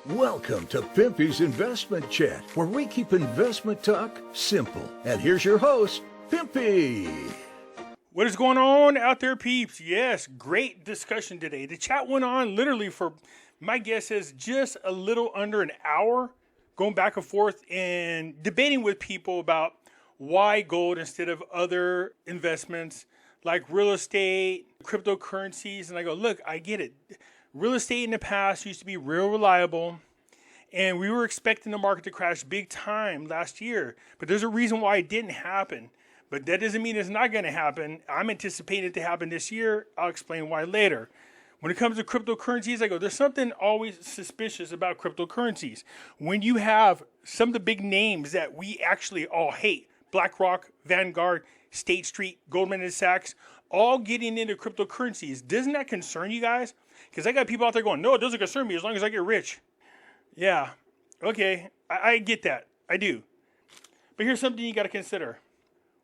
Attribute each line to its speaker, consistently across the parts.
Speaker 1: Welcome to Pimpy's Investment Chat, where we keep investment talk simple. And here's your host, Pimpy.
Speaker 2: What is going on out there, peeps? Yes, great discussion today. The chat went on literally for, my guess is, just a little under an hour, going back and forth and debating with people about why gold instead of other investments like real estate, cryptocurrencies. And I go, look, I get it. Real estate in the past used to be real reliable, and we were expecting the market to crash big time last year. But there's a reason why it didn't happen. But that doesn't mean it's not going to happen. I'm anticipating it to happen this year. I'll explain why later. When it comes to cryptocurrencies, I go, there's something always suspicious about cryptocurrencies. When you have some of the big names that we actually all hate, BlackRock, Vanguard, State Street, Goldman Sachs, all getting into cryptocurrencies, doesn't that concern you guys? Because I got people out there going, no, it doesn't concern me as long as I get rich. Yeah, okay, I get that. I do. But here's something you got to consider.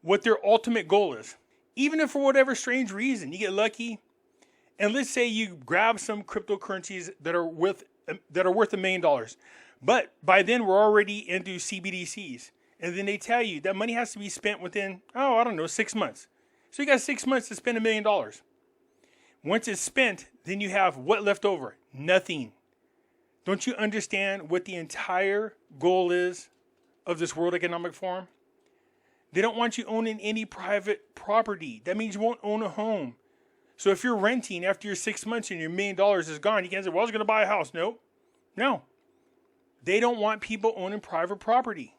Speaker 2: What their ultimate goal is. Even if for whatever strange reason you get lucky, and let's say you grab some cryptocurrencies that are worth $1 million. But by then we're already into CBDCs. And then they tell you that money has to be spent within, 6 months. So you got 6 months to spend $1 million. Once it's spent, then you have what left over? Nothing. Don't you understand what the entire goal is of this World Economic Forum? They don't want you owning any private property. That means you won't own a home. So if you're renting after your 6 months and your $1 million is gone, you can't say, well, I was going to buy a house. Nope. No. They don't want people owning private property.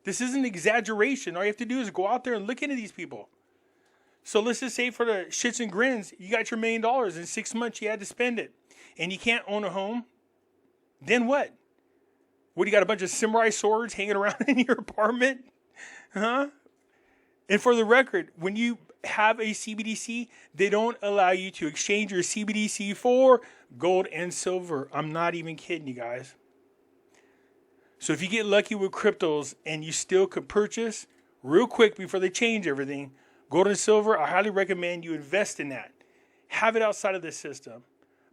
Speaker 2: This isn't an exaggeration. All you have to do is go out there and look into these people. So let's just say for the shits and grins, you got your $1 million. In 6 months, you had to spend it. And you can't own a home. Then what? What, you got a bunch of samurai swords hanging around in your apartment? Huh? And for the record, when you have a CBDC, they don't allow you to exchange your CBDC for gold and silver. I'm not even kidding you guys. So if you get lucky with cryptos and you still could purchase real quick before they change everything, gold and silver, I highly recommend you invest in that. Have it outside of the system.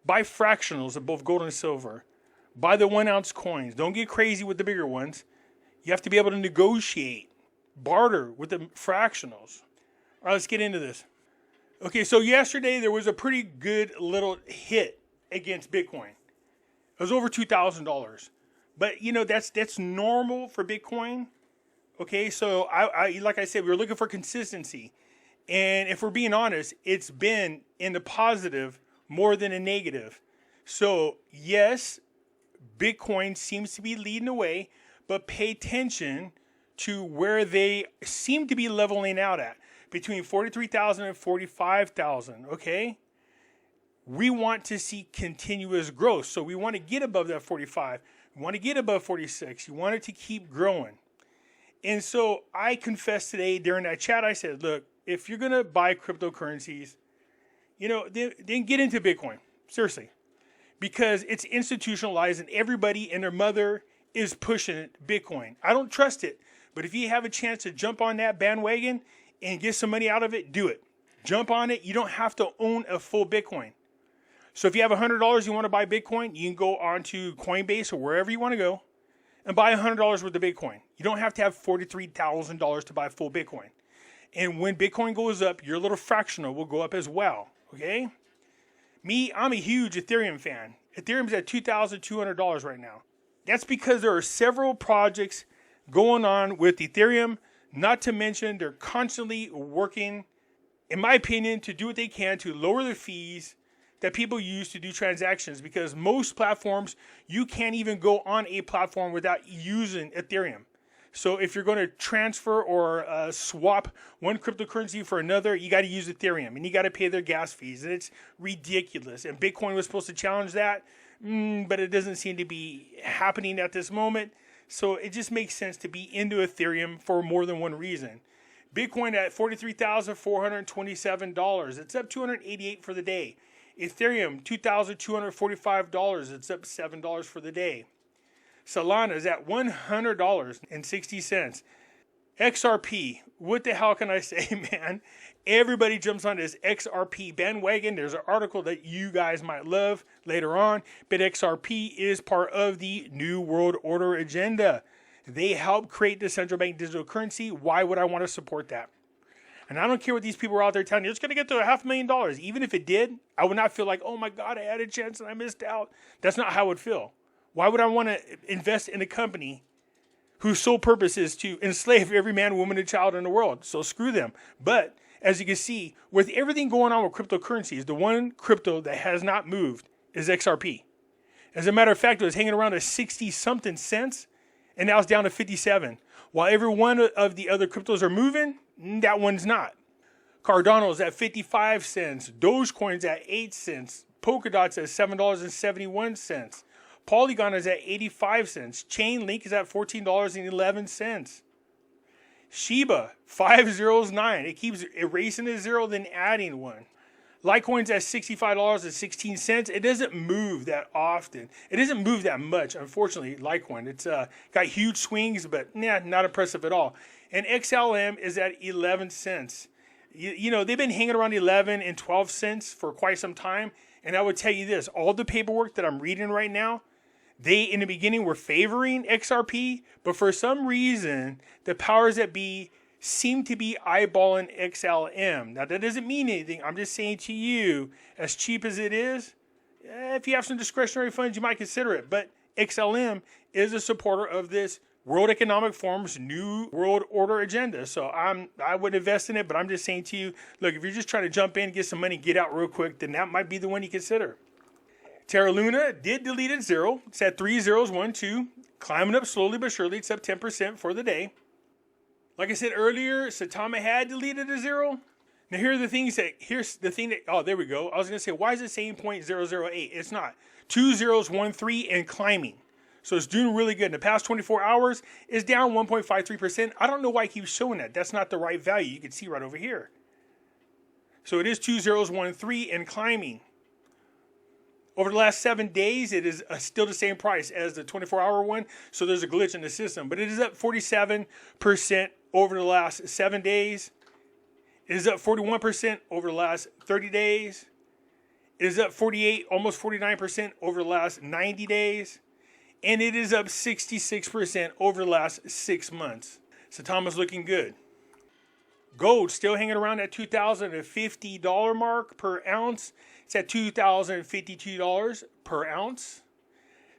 Speaker 2: Buy fractionals of both gold and silver. Buy the 1 ounce coins. Don't get crazy with the bigger ones. You have to be able to negotiate, barter with the fractionals. All right, let's get into this. Okay, so yesterday there was a pretty good little hit against Bitcoin. It was over $2,000. But, that's normal for Bitcoin. Okay, so I like I said, we were looking for consistency. And if we're being honest, it's been in the positive more than a negative. So, yes, Bitcoin seems to be leading the way, but pay attention to where they seem to be leveling out at, between 43,000 and 45,000, okay? We want to see continuous growth. So we want to get above that 45. We want to get above 46. You want it to keep growing. And so I confessed today during that chat, I said, look, if you're going to buy cryptocurrencies, then get into Bitcoin. Seriously. Because it's institutionalized and everybody and their mother is pushing Bitcoin. I don't trust it. But if you have a chance to jump on that bandwagon and get some money out of it, do it. Jump on it. You don't have to own a full Bitcoin. So if you have $100 you want to buy Bitcoin, you can go on to Coinbase or wherever you want to go and buy $100 worth of Bitcoin. You don't have to have $43,000 to buy full Bitcoin. And when Bitcoin goes up, your little fractional will go up as well. Okay? Me, I'm a huge Ethereum fan. Ethereum's at $2,200 right now. That's because there are several projects going on with Ethereum. Not to mention, they're constantly working, in my opinion, to do what they can to lower the fees that people use to do transactions, because most platforms, you can't even go on a platform without using Ethereum. So if you're going to transfer or swap one cryptocurrency for another, you got to use Ethereum and you got to pay their gas fees. And it's ridiculous. And Bitcoin was supposed to challenge that, but it doesn't seem to be happening at this moment. So it just makes sense to be into Ethereum for more than one reason. Bitcoin at $43,427. It's up $288 for the day. Ethereum, $2,245. It's up $7 for the day. Solana is at $100.60. XRP. What the hell can I say, man? Everybody jumps on this XRP bandwagon. There's an article that you guys might love later on. But XRP is part of the New World Order agenda. They help create the central bank digital currency. Why would I want to support that? And I don't care what these people are out there telling you. It's going to get to $500,000. Even if it did, I would not feel like, oh my God, I had a chance and I missed out. That's not how I would feel. Why would I want to invest in a company whose sole purpose is to enslave every man, woman, and child in the world? So screw them. But as you can see, with everything going on with cryptocurrencies, the one crypto that has not moved is XRP. As a matter of fact, it was hanging around at 60-something cents, and now it's down to 57. While every one of the other cryptos are moving, that one's not. Cardano's at 55 cents. Dogecoin's at 8 cents. Polkadot's at $7.71. Polygon is at 85 cents. Chainlink is at $14.11. Shiba, 509. It keeps erasing a zero, then adding one. Litecoin's at $65.16. It doesn't move that often. It doesn't move that much, unfortunately, Litecoin. It's got huge swings, but not impressive at all. And XLM is at 11 cents. You know, they've been hanging around 11 and 12 cents for quite some time. And I would tell you this, all the paperwork that I'm reading right now, they, in the beginning, were favoring XRP, but for some reason, the powers that be seem to be eyeballing XLM. Now, that doesn't mean anything. I'm just saying to you, as cheap as it is, if you have some discretionary funds, you might consider it. But XLM is a supporter of this World Economic Forum's New World Order agenda. So I would invest in it, but I'm just saying to you, look, if you're just trying to jump in, get some money, get out real quick, then that might be the one you consider. Terra Luna did delete at zero. It's at 3012, climbing up slowly but surely. It's up 10% for the day. Like I said earlier, Saitama had deleted at zero. Now here's the thing that, oh, there we go. I was going to say, why is it saying 0.008? It's not. 2013 and climbing. So it's doing really good. In the past 24 hours, it's down 1.53%. I don't know why it keeps showing that. That's not the right value. You can see right over here. So it is 2013 and climbing. Over the last 7 days, it is still the same price as the 24-hour one. So there's a glitch in the system. But it is up 47% over the last 7 days. It is up 41% over the last 30 days. It is up 48, almost 49% over the last 90 days. And it is up 66% over the last 6 months. Saitama's looking good. Gold still hanging around at $2,050 mark per ounce. It's at $2,052 per ounce.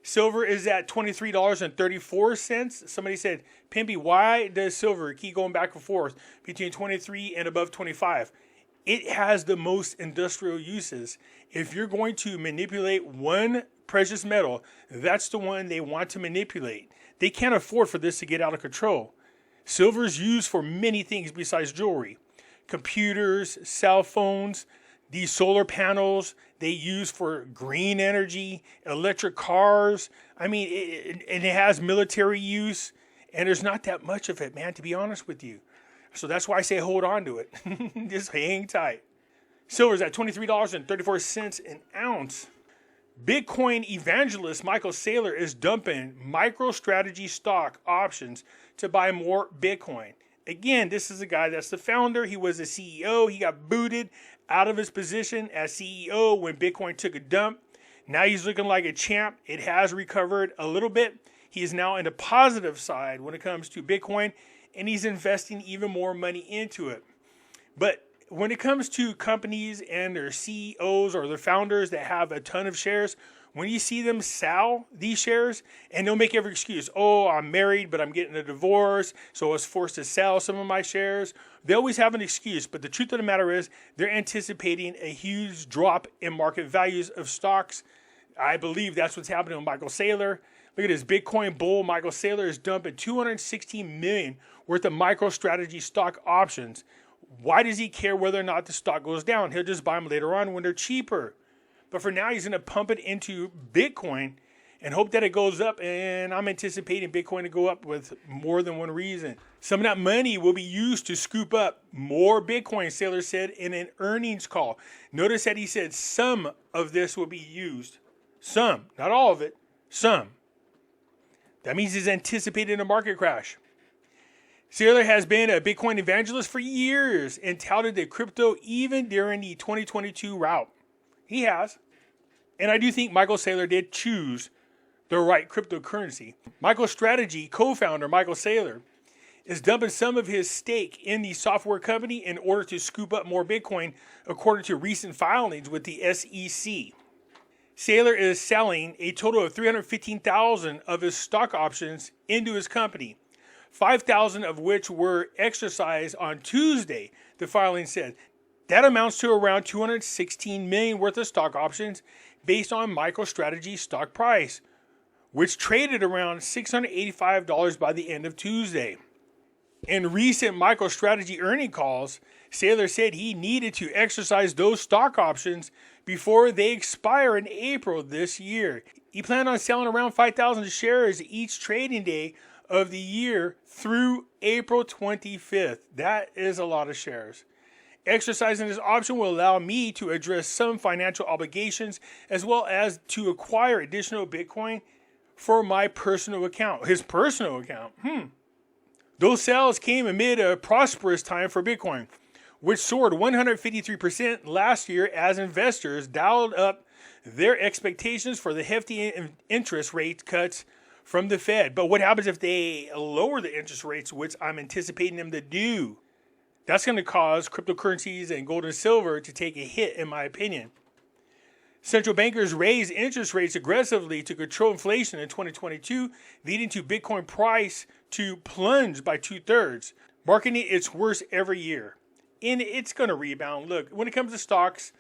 Speaker 2: Silver is at $23.34. Somebody said, Pimpy, why does silver keep going back and forth between 23 and above 25? It has the most industrial uses. If you're going to manipulate one precious metal, that's the one they want to manipulate. They can't afford for this to get out of control. Silver is used for many things besides jewelry. Computers, cell phones, these solar panels, they use for green energy, electric cars. I mean, it has military use, and there's not that much of it, man, to be honest with you. So that's why I say hold on to it. Just hang tight. Silver's at $23.34 an ounce. Bitcoin evangelist Michael Saylor is dumping MicroStrategy stock options to buy more Bitcoin. Again, this is a guy that's the founder. He was the CEO. He got booted out of his position as CEO when Bitcoin took a dump. Now he's looking like a champ. It has recovered a little bit. He is now in the positive side when it comes to Bitcoin, and he's investing even more money into it. But when it comes to companies and their CEOs or their founders that have a ton of shares, when you see them sell these shares, and they'll make every excuse, oh, I'm married, but I'm getting a divorce, so I was forced to sell some of my shares. They always have an excuse, but the truth of the matter is they're anticipating a huge drop in market values of stocks. I believe that's what's happening with Michael Saylor. Look at this Bitcoin bull. Michael Saylor is dumping $216 million worth of MicroStrategy stock options. Why does he care whether or not the stock goes down? He'll just buy them later on when they're cheaper. But for now, he's going to pump it into Bitcoin and hope that it goes up. And I'm anticipating Bitcoin to go up with more than one reason. Some of that money will be used to scoop up more Bitcoin, Saylor said in an earnings call. Notice that he said some of this will be used. Some, not all of it, some. That means he's anticipating a market crash. Saylor has been a Bitcoin evangelist for years and touted the crypto even during the 2022 rout. He has. And I do think Michael Saylor did choose the right cryptocurrency. MicroStrategy co-founder Michael Saylor is dumping some of his stake in the software company in order to scoop up more Bitcoin, according to recent filings with the SEC. Saylor is selling a total of 315,000 of his stock options into his company, 5,000 of which were exercised on Tuesday, the filing said. That amounts to around $216 million worth of stock options based on MicroStrategy's stock price, which traded around $685 by the end of Tuesday. In recent MicroStrategy earning calls, Saylor said he needed to exercise those stock options before they expire in April this year. He planned on selling around 5,000 shares each trading day of the year through April 25th. That is a lot of shares. Exercising this option will allow me to address some financial obligations as well as to acquire additional Bitcoin for my personal account. His personal account. Those sales came amid a prosperous time for Bitcoin, which soared 153% last year as investors dialed up their expectations for the hefty interest rate cuts from the Fed. But what happens if they lower the interest rates, which I'm anticipating them to do? That's going to cause cryptocurrencies and gold and silver to take a hit, in my opinion. Central bankers raised interest rates aggressively to control inflation in 2022, leading to Bitcoin price to plunge by 2/3, marking it its worst every year. And it's going to rebound. Look, when it comes to stocks,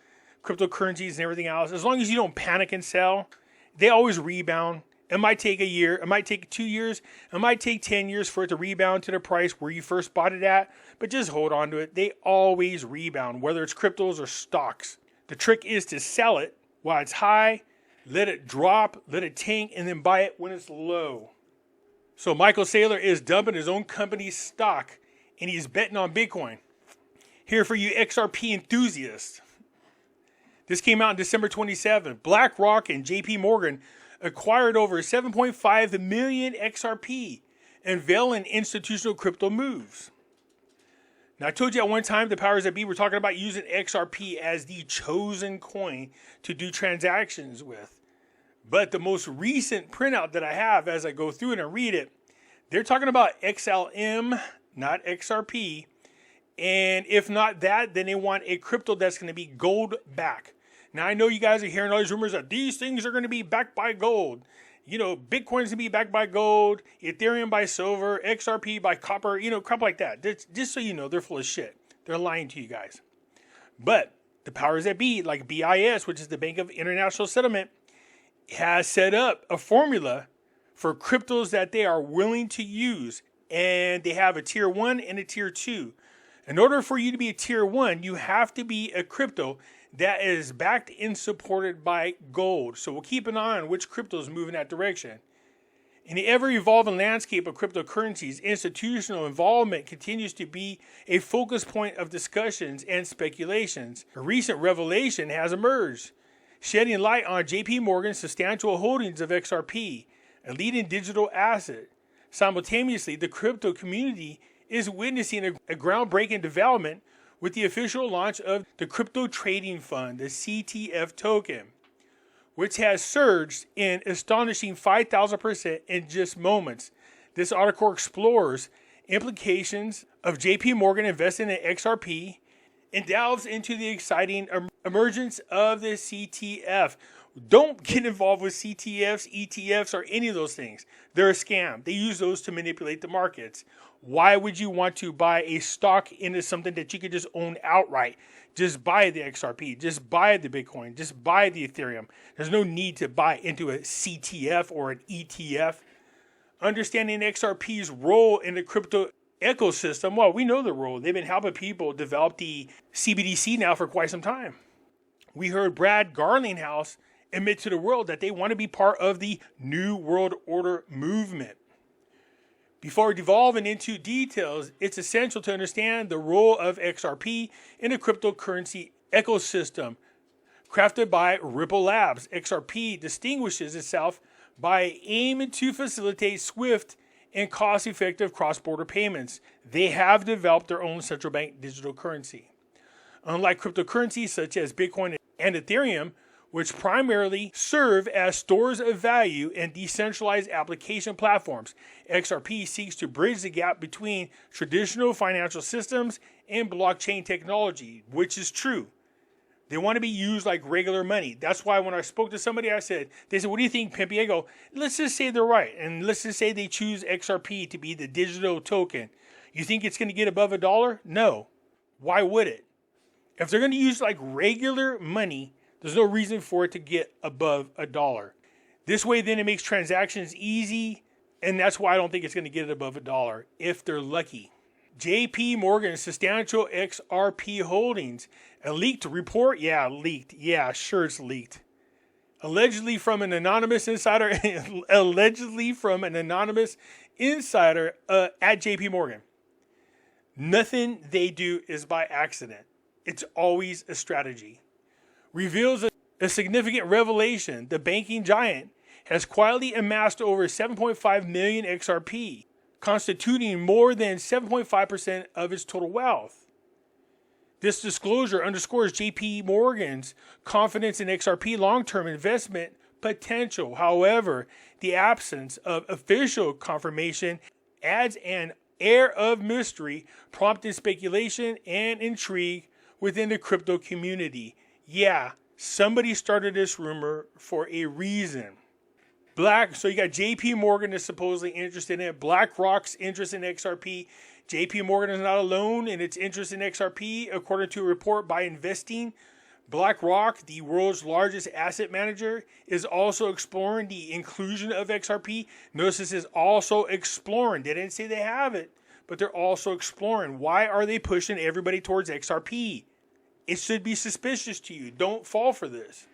Speaker 2: cryptocurrencies, and everything else, as long as you don't panic and sell, they always rebound. It might take a year. It might take 2 years. It might take 10 years for it to rebound to the price where you first bought it at. But just hold on to it. They always rebound, whether it's cryptos or stocks. The trick is to sell it while it's high, let it drop, let it tank, and then buy it when it's low. So Michael Saylor is dumping his own company's stock, and he's betting on Bitcoin. Here for you XRP enthusiasts. This came out on December 27th. BlackRock and JP Morgan acquired over 7.5 million XRP, unveiling institutional crypto moves. Now, I told you at one time the powers that be were talking about using XRP as the chosen coin to do transactions with. But the most recent printout that I have as I go through it and read it, they're talking about XLM, not XRP. And if not that, then they want a crypto that's going to be gold back. Now, I know you guys are hearing all these rumors that these things are going to be backed by gold. You know, Bitcoin's going to be backed by gold, Ethereum by silver, XRP by copper, crap like that. Just so you know, they're full of shit. They're lying to you guys. But the powers that be, like BIS, which is the Bank of International Settlement, has set up a formula for cryptos that they are willing to use. And they have a tier 1 and a tier 2. In order for you to be a tier 1, you have to be a crypto that is backed and supported by gold. So we'll keep an eye on which cryptos move in that direction. In the ever-evolving landscape of cryptocurrencies, institutional involvement continues to be a focus point of discussions and speculations. A recent revelation has emerged, shedding light on JP Morgan's substantial holdings of XRP, a leading digital asset. Simultaneously, the crypto community is witnessing a groundbreaking development with the official launch of the Crypto Trading Fund, the CTF token, which has surged in astonishing 5,000% in just moments. This article explores implications of JP Morgan investing in XRP and delves into the exciting emergence of the CTF. Don't get involved with CTFs, ETFs, or any of those things. They're a scam. They use those to manipulate the markets. Why would you want to buy a stock into something that you could just own outright? Just buy the XRP. Just buy the Bitcoin. Just buy the Ethereum. There's no need to buy into a CTF or an ETF. Understanding XRP's role in the crypto ecosystem, well, we know the role. They've been helping people develop the CBDC now for quite some time. We heard Brad Garlinghouse admit to the world that they want to be part of the New World Order movement. Before devolving into details, it's essential to understand the role of XRP in the cryptocurrency ecosystem. Crafted by Ripple Labs, XRP distinguishes itself by aiming to facilitate swift and cost-effective cross-border payments. They have developed their own central bank digital currency. Unlike cryptocurrencies such as Bitcoin and Ethereum, which primarily serve as stores of value and decentralized application platforms, XRP seeks to bridge the gap between traditional financial systems and blockchain technology, which is true. They want to be used like regular money. That's why when I spoke to somebody, they said, what do you think, Pimpy? I go, let's just say they're right. And let's just say they choose XRP to be the digital token. You think it's going to get above $1? No. Why would it? If they're going to use like regular money, there's no reason for it to get above $1. This way, then it makes transactions easy. And that's why I don't think it's going to get it above $1 if they're lucky. JP Morgan substantial XRP holdings. A leaked report? Yeah, leaked. Yeah, sure it's leaked. Allegedly from an anonymous insider at JP Morgan. Nothing they do is by accident. It's always a strategy. Reveals a significant revelation. The banking giant has quietly amassed over 7.5 million XRP, constituting more than 7.5% of its total wealth. This disclosure underscores JP Morgan's confidence in XRP long-term investment potential. However, the absence of official confirmation adds an air of mystery, prompting speculation and intrigue within the crypto community. Yeah, somebody started this rumor for a reason. So you got JP Morgan is supposedly interested in it. BlackRock's interest in XRP. JP Morgan is not alone in its interest in XRP. According to a report by Investing, BlackRock, the world's largest asset manager, is also exploring the inclusion of XRP. Notice this is also exploring. They didn't say they have it, but they're also exploring. Why are they pushing everybody towards XRP? It should be suspicious to you. Don't fall for this.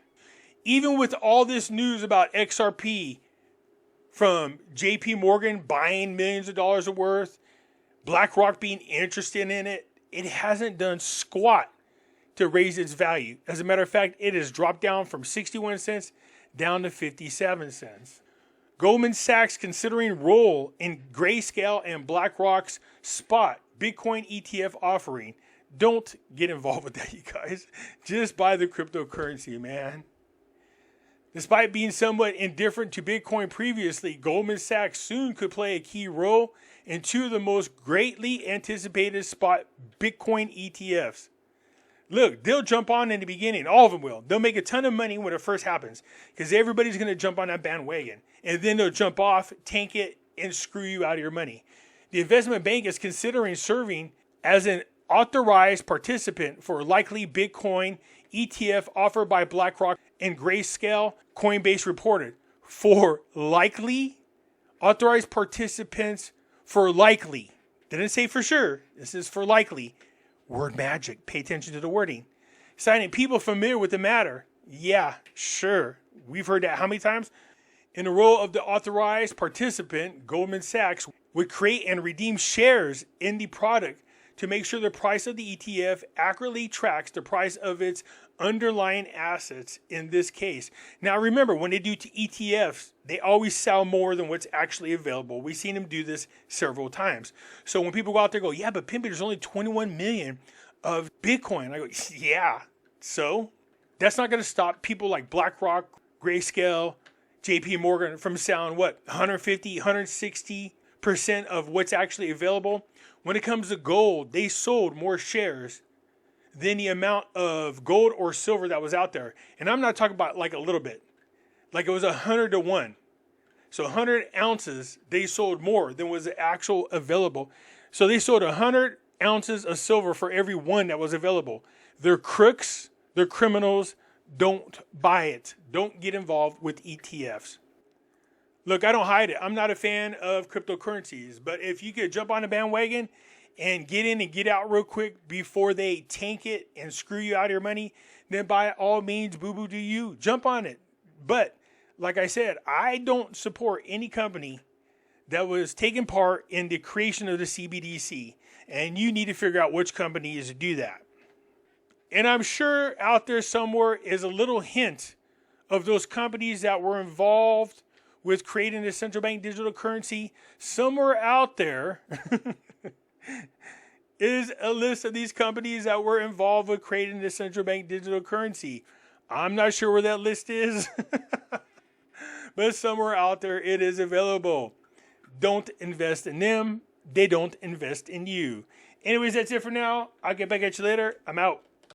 Speaker 2: Even with all this news about XRP from JP Morgan buying millions of dollars worth, BlackRock being interested in it, it hasn't done squat to raise its value. As a matter of fact, it has dropped down from 61 cents down to 57 cents. Goldman Sachs considering role in Grayscale and BlackRock's spot Bitcoin ETF offering. Don't get involved with that, you guys. Just buy the cryptocurrency, man. Despite being somewhat indifferent to Bitcoin previously, Goldman Sachs soon could play a key role in two of the most greatly anticipated spot Bitcoin ETFs. Look, they'll jump on in the beginning. All of them will. They'll make a ton of money when it first happens because everybody's going to jump on that bandwagon. And then they'll jump off, tank it, and screw you out of your money. The investment bank is considering serving as an authorized participant for likely Bitcoin ETF offered by BlackRock and Grayscale, Coinbase reported. For likely, authorized participants for likely. Didn't say for sure. This is for likely. Word magic. Pay attention to the wording. Citing people familiar with the matter. Yeah, sure. We've heard that how many times? In the role of the authorized participant, Goldman Sachs would create and redeem shares in the product to make sure the price of the ETF accurately tracks the price of its underlying assets in this case. Now remember, when they do ETFs, they always sell more than what's actually available. We've seen them do this several times. So when people go out there and go, yeah, but Pimpy, there's only 21 million of Bitcoin. I go, yeah. So that's not going to stop people like BlackRock, Grayscale, JP Morgan from selling 150, 160% of what's actually available. When it comes to gold, they sold more shares than the amount of gold or silver that was out there. And I'm not talking about like a little bit. Like it was 100 to 1. So 100 ounces, they sold more than was actual available. So they sold 100 ounces of silver for every one that was available. They're crooks. They're criminals. Don't buy it. Don't get involved with ETFs. Look, I don't hide it. I'm not a fan of cryptocurrencies. But if you could jump on the bandwagon and get in and get out real quick before they tank it and screw you out of your money, then by all means, boo-boo do you. Jump on it. But like I said, I don't support any company that was taking part in the creation of the CBDC. And you need to figure out which companies do that. And I'm sure out there somewhere is a little hint of those companies that were involved with creating a central bank digital currency. Somewhere out there is a list of these companies that were involved with creating the central bank digital currency. I'm not sure where that list is, but somewhere out there it is available. Don't invest in them. They don't invest in you. Anyways, that's it for now. I'll get back at you later. I'm out.